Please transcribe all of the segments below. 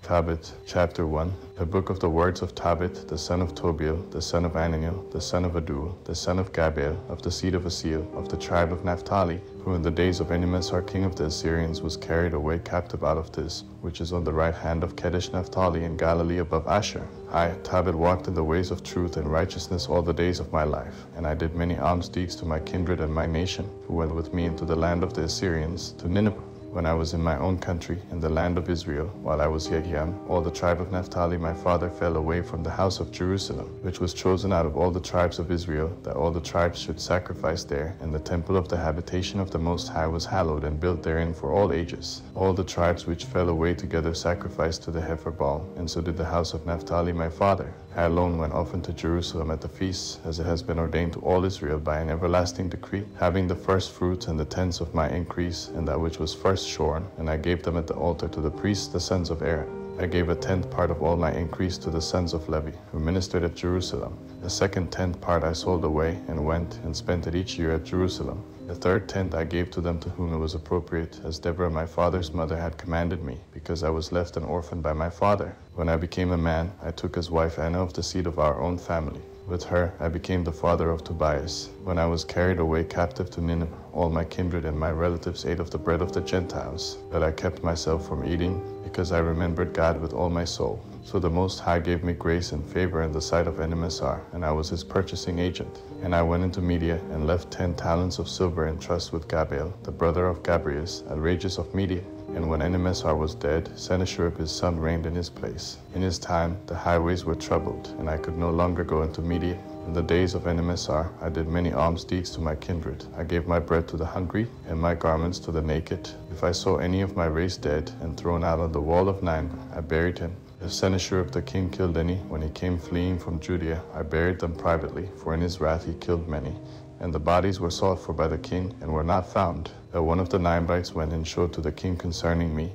Tobit, chapter 1. The book of the words of Tobit, the son of Tobiel, the son of Ananiel, the son of Aduel, the son of Gabael, of the seed of Asiel, of the tribe of Naphtali, who in the days of Enemessar king of the Assyrians was carried away captive out of Tis, which is on the right hand of Kedesh Naphtali in Galilee above Asher. I, Tobit, walked in the ways of truth and righteousness all the days of my life, and I did many alms deeds to my kindred and my nation, who went with me into the land of the Assyrians, to Nineveh. When I was in my own country, in the land of Israel, while I was yet young, all the tribe of Naphtali my father fell away from the house of Jerusalem, which was chosen out of all the tribes of Israel, that all the tribes should sacrifice there, and the temple of the habitation of the Most High was hallowed and built therein for all ages. All the tribes which fell away together sacrificed to the heifer Baal, and so did the house of Naphtali my father. I alone went often to Jerusalem at the feasts, as it has been ordained to all Israel by an everlasting decree, having the first fruits and the tenths of my increase, and that which was first shorn, and I gave them at the altar to the priests, the sons of Aaron. I gave a tenth part of all my increase to the sons of Levi, who ministered at Jerusalem. The second tenth part I sold away, and went and spent it each year at Jerusalem. The third tenth I gave to them to whom it was appropriate, as Deborah my father's mother had commanded me, because I was left an orphan by my father. When I became a man, I took as wife Anna of the seed of our own family. With her I became the father of Tobias. When I was carried away captive to Nineveh, all my kindred and my relatives ate of the bread of the Gentiles, but I kept myself from eating, because I remembered God with all my soul. So the Most High gave me grace and favor in the sight of Enemessar, and I was his purchasing agent. And I went into Media, and left 10 talents of silver in trust with Gabael, the brother of Gabrias, at Rages of Media. And when Enemessar was dead, Sennacherib his son reigned in his place. In his time the highways were troubled, and I could no longer go into Media. In the days of Enemessar I did many alms deeds to my kindred. I gave my bread to the hungry, and my garments to the naked. If I saw any of my race dead, and thrown out on the wall of Nineveh, I buried him. If Sennacherib the king killed any, when he came fleeing from Judea, I buried them privately, for in his wrath he killed many. And the bodies were sought for by the king, and were not found. But one of the Ninevites went and showed to the king concerning me,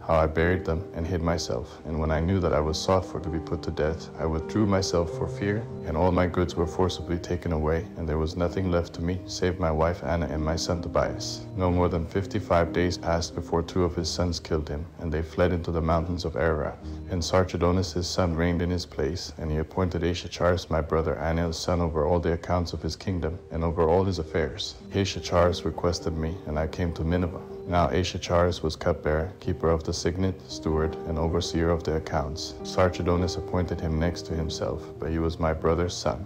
how I buried them and hid myself. And when I knew that I was sought for to be put to death, I withdrew myself for fear, and all my goods were forcibly taken away, and there was nothing left to me, save my wife Anna and my son Tobias. No more than 55 days passed before 2 of his sons killed him, and they fled into the mountains of Ararat. And Sarchedonus his son reigned in his place, and he appointed Aishacharus my brother Anel's son over all the accounts of his kingdom, and over all his affairs. Aishacharus requested me, and I came to Nineveh. Now Aishacharus was cupbearer, keeper of the signet, steward, and overseer of the accounts. Sarchedonus appointed him next to himself, but he was my brother's son.